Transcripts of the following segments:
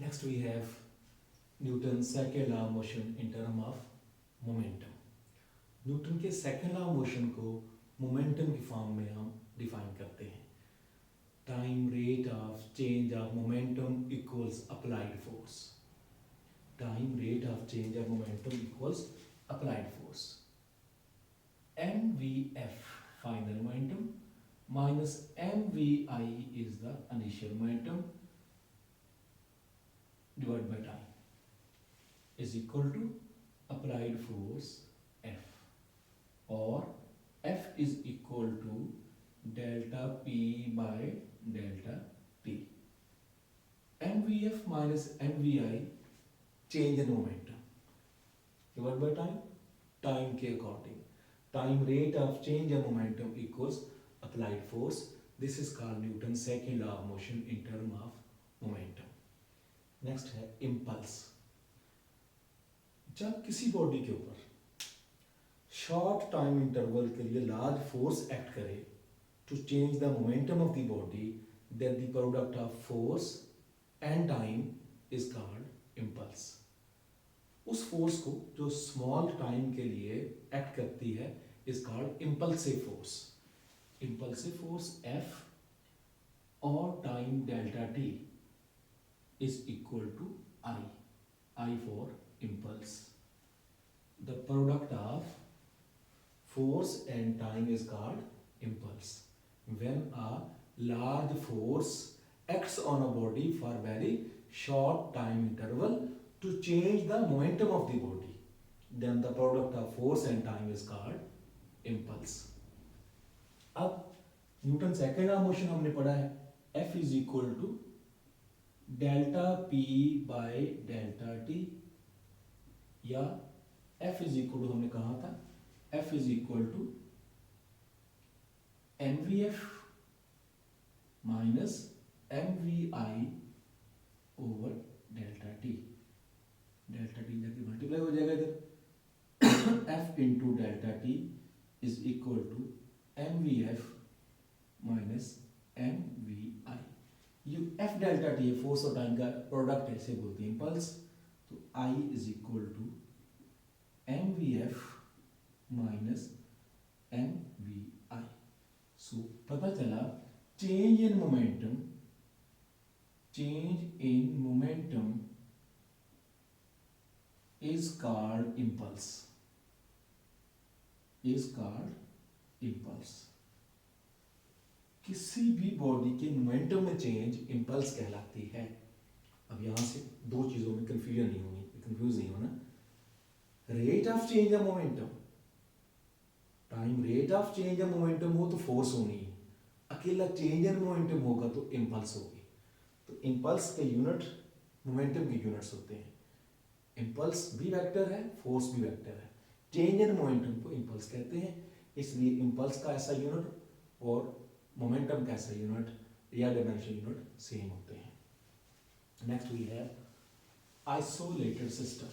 Next we have Newton's second law of motion in term of momentum. Newton के second law of motion को momentum की form में हम define करते हैं. Time rate of change of momentum equals applied force. Time rate of change of momentum equals applied force. mvf final momentum minus mvi is the initial momentum divided by time is equal to applied force F, or F is equal to delta P by delta T. mvf minus mvi change in momentum divided by time, time के according. Time rate of change of momentum equals applied force. This is called Newton's second law of motion in term of momentum. Next है impulse. जब किसी body के ऊपर short time interval के लिए large force act करे to change the momentum of the body, then the product of force and time is called impulse. उस force को जो स्मॉल टाइम के लिए एक्ट करती है is called impulsive force. Impulsive force F और time delta T is equal to I for impulse. The product of force and time is called impulse. When a large force acts on a body for very short time interval to change the momentum of the body, then the product of force and time is called impulse. अब Newton second law of motion हमने पढ़ा है, F is equal to delta P by delta T, या F is equal to हमने कहा था F is equal to mvf minus mvi over delta T. Delta T जाके multiply हो जाएगा इधर. F into delta T is equal to mvf minus mvi. ये F delta T है, फोर्स और टाइम का प्रोडक्ट ऐसे बोलते हैं इम्पल्स. तो I is equal to mvf minus mvi. So पता चला change in momentum is called impulse. किसी भी बॉडी के मोमेंटम में चेंज इम्पल्स कहलाती है. अब यहां से दो चीजों में कंफ्यूज नहीं होना. Rate of change of momentum, time rate of change of momentum हो तो फोर्स होनी है, अकेला चेंज इन मोमेंटम होगा तो इम्पल्स होगी. तो इम्पल्स के यूनिट मोमेंटम के यूनिट्स होते हैं. इम्पल्स भी वेक्टर है, फोर्स भी वेक्टर है. चेंज इन मोमेंटम को इम्पल्स कहते हैं. इसलिए इम्पल्स का ऐसा यूनिट और मोमेंटम का ऐसा यूनिट या डायमेंशन यूनिट सेम होते हैं. Next we have isolated system.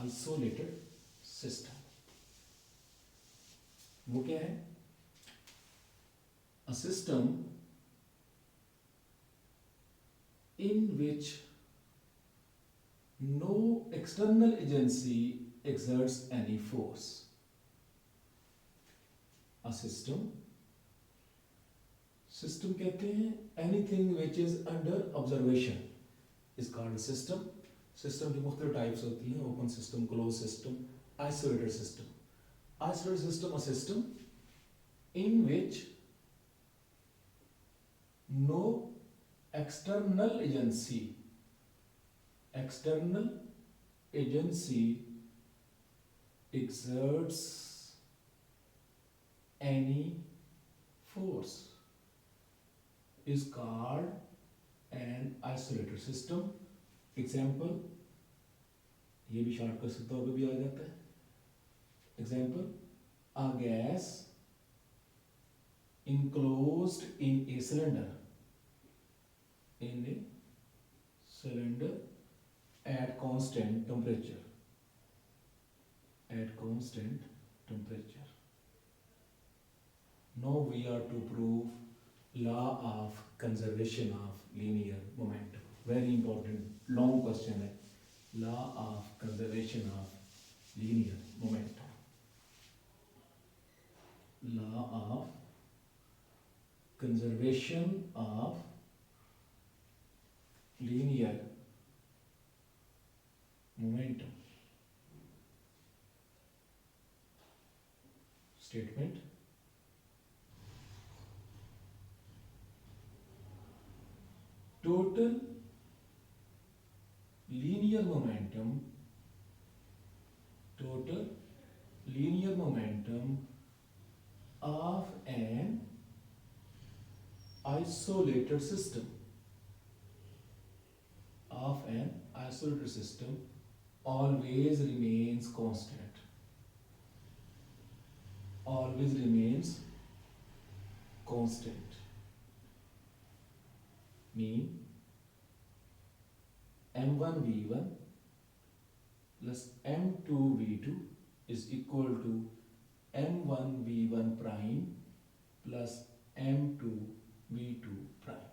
Isolated system वो क्या है? A system in which no external agency exerts any force. A system कहते हैं anything which is under observation is called a system. System की मुख्तलिफ types होती हैं, open system, close system, isolated system. Isolated system a system in which no external agency exerts any force is called an isolated system. Example, ये भी shortcut के तौर पे भी आ जाता है. Example, a gas enclosed in a cylinder at constant temperature. Now we are to prove law of conservation of linear momentum, very important long question है, law of conservation of linear momentum, law of conservation of linear momentum statement. Total linear momentum, total linear momentum of an isolated system, of an isolated system always remains constant, always remains constant, mean m1 v1 plus m2 v2 is equal to m1 v1 prime plus m2 v2 prime.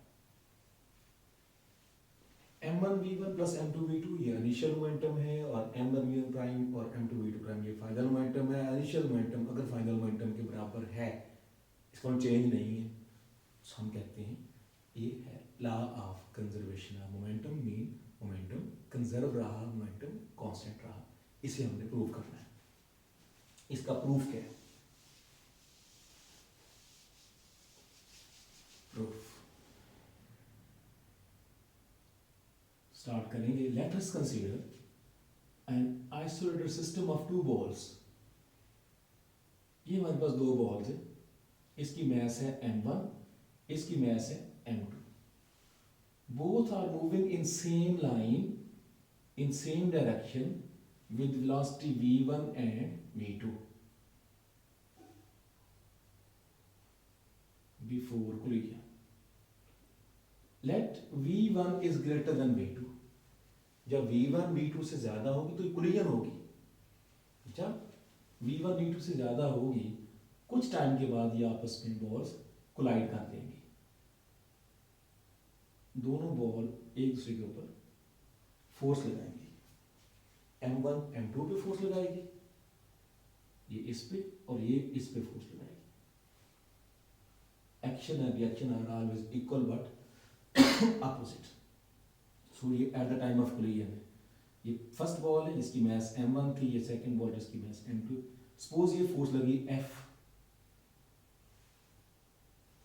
m1 v1 plus m2 v2 ये initial momentum है और m1 v1 prime और m2 v2 prime ये final momentum है। Initial momentum अगर final momentum के बराबर है, इसका चेंज नहीं है, तो हम कहते हैं ये है law of conservation of momentum, mean momentum conserve रहा, मोमेंटम कांस्टेंट रहा। इसे हमने प्रूव करना है। इसका प्रूफ क्या है? प्रूफ स्टार्ट करेंगे। Let us consider an isolated system of two balls. ये हमारे पास दो बॉल्स है, इसकी मैस है m1, इसकी मैस है m2। both are moving in same line in same direction with velocity v1 and v2 before collision. Let v1 is greater than v2। जब v1 v2 से ज्यादा होगी तो कोलिजन होगी। जब v1 v2 से ज्यादा होगी, कुछ टाइम के बाद ये आपस में बॉल्स कोलाइड कर देंगे। दोनों बॉल एक दूसरे के ऊपर फोर्स लगाएंगे। m1 m2 पे फोर्स लगाएगी, ये इस पे और ये इस पे फोर्स लगाएगी। Action and reaction are always equal but opposite. So ये at the time of collision है। ये फर्स्ट बॉल है जिसकी मास m1 थी, ये सेकंड बॉल जिसकी मास m2। सपोज ये फोर्स लगी F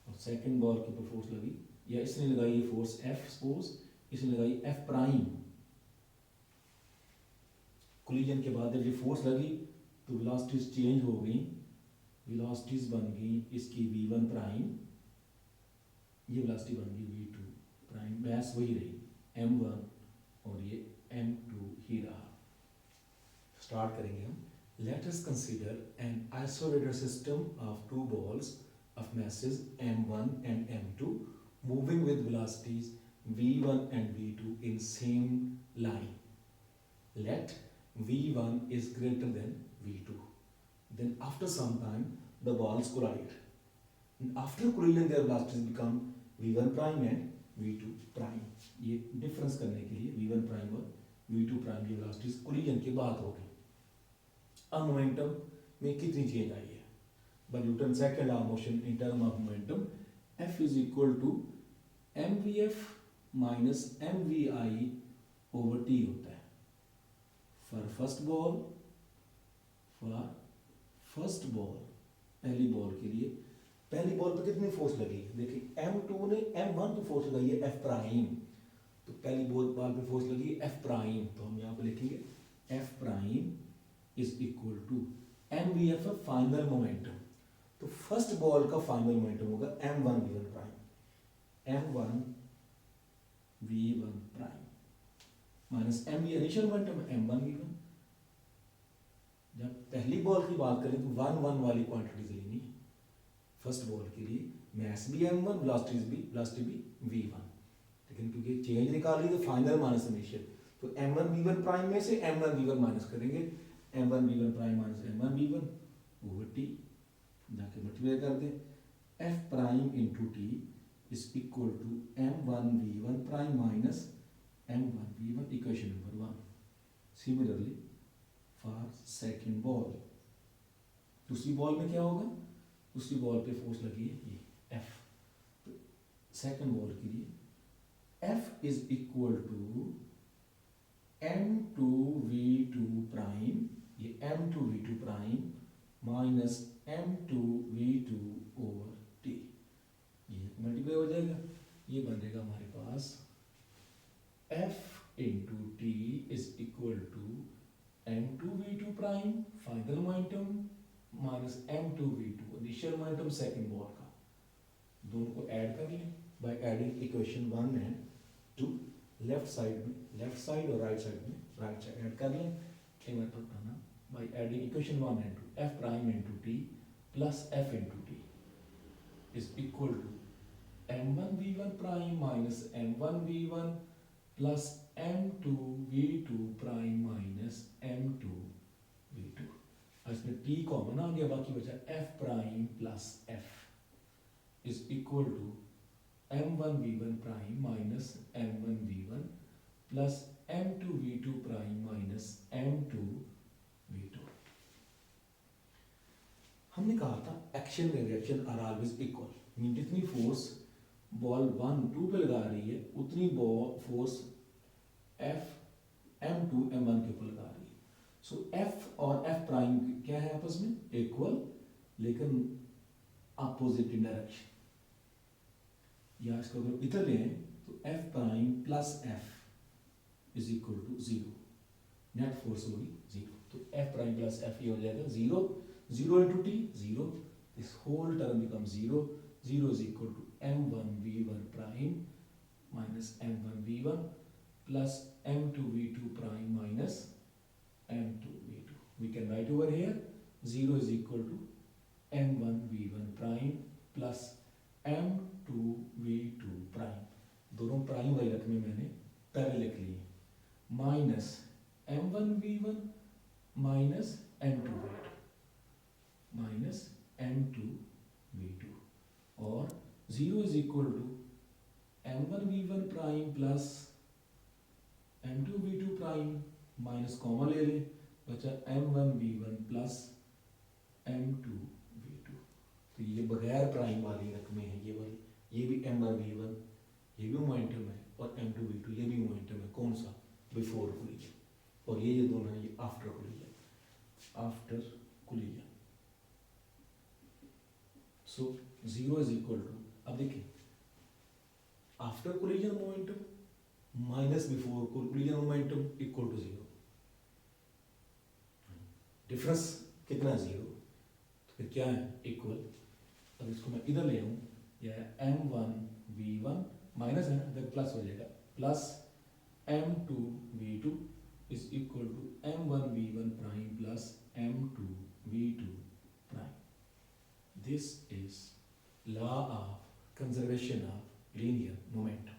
और सेकंड बॉल के ऊपर फोर्स लगी, या इसने लगाई ये फोर्स F, सपोज इसने लगाई F प्राइम। कोलिजन के बाद जब ये फोर्स लगी तो वेलोसिटीज चेंज हो गई, वेलोसिटीज बन गई इसकी v1 प्राइम, ये वेलोसिटी बन गई v2 प्राइम। मैस वही रही m1 और ये m2 ही रहा। स्टार्ट करेंगे हम। Let us consider an isolated system of two balls of masses m1 and m2 moving with velocities v1 and v2 in same line. Let v1 is greater than v2. Then after some time the balls collide. And after collision their velocities become v1 prime and v2 prime. ये difference करने के लिए v1 prime और v2 prime की velocities collision के बाद हो गई। अब मोमेंटम में कितनी चेंज आई है? By Newton's second law of motion in terms of momentum, F is equal to mvf minus mvi over t होता है। For first ball, पहली बॉल के लिए, पहली बॉल पे कितनी फोर्स लगी? देखिए m2 ने m1 पे फोर्स लगाई है F प्राइम, तो पहली बॉल पे फोर्स लगी F प्राइम, तो हम यहाँ पे लिखेंगे F prime is equal to mvf final momentum. तो फर्स्ट बॉल का फाइनल मोमेंटम होगा m1 v1 prime, m1 v1 prime minus m initial momentum m1 v1। जब पहली बॉल की बात करें तो 1 1 वाली क्वांटिटीज लेनी है फर्स्ट बॉल के लिए, मैस भी m1, वेलोसिटी भी v1, लेकिन क्योंकि चेंज निकाल ली तो फाइनल माइनस इनिशियल, तो m1 v1 प्राइम में से m1 v1 माइनस करेंगे, m1 v1 prime minus m1 v1 over t, जाके मल्टीप्लाई कर दें। f prime into T is equal to m1 v1 prime minus m1 v1, equation number 1. Similarly for second ball, दूसरी ball में क्या होगा, दूसरी ball पे फोर्स लगी है ये F, तो सेकंड बॉल के लिए F is equal to m2v2 prime, ये m2v2 prime minus m2v2 over t, ये मल्टीप्लाई हो जाएगा, ये बनेगा हमारे पास F into T is equal to m2v2 prime final momentum minus m2v2 initial momentum second ball का, दोनों को ऐड कर लें by adding equation 1 and 2, left side में, लेफ्ट साइड और राइट साइड में, राइट साइड ऐड कर लें, ये मेथड करना bye adding equation 1 and 2, f prime into t plus f into t is equal to m1v1 prime minus m1v1 plus m2v2 prime minus m2v2, इसमें t common आ गया, बाकी बचा f prime plus f is equal to m1v1 prime minus m1v1 plus m2v2 prime minus m2v2। हमने कहा था action and reaction are always equal, mean जितनी force ball 1 2 पे लगा रही है उतनी फोर्स F m2 m1 के ऊपर लगा रही है। सो F और F प्राइम क्या है आपस में, इक्वल लेकिन अपोजिट इन डायरेक्शन, या इसको अगर इधर लें तो F prime plus F is equal to 0, net force होगी 0, तो F प्राइम प्लस F ये हो जाएगा 0, 0 into t 0, this whole term becomes 0, 0 is equal to m1v1 prime minus m1v1 plus m2v2 prime minus m2v2. We can write over here 0 is equal to m1v1 prime plus m2v2 prime, दोनों prime वाली रकमें मैंने पहले लिख ली हैं, minus m1v1 minus m2v2 minus m2v2 और 0 is equal to m1v1 prime plus m2v2 prime minus common ले लें, बचा m1v1 प्लस m2v2, तो ये बगैर प्राइम वाली रकमें हैं, ये वाली, ये भी m1v1 ये भी मोमेंटम है और m2v2 ये भी मोमेंटम है, कौन सा, बिफोर कोलिजन, और ये दोनों है ये after collision, after collision. So 0 is equal to, अब देखिए after collision momentum minus before collision momentum equal to 0, difference कितना है 0, तो फिर क्या है इक्वल, अब इसको मैं इधर ले आऊं, यह m1v1 माइनस है ना, फिर प्लस हो जाएगा, plus m2v2 is equal to m1v1 prime plus m2v2 prime. This is law of conservation of linear momentum.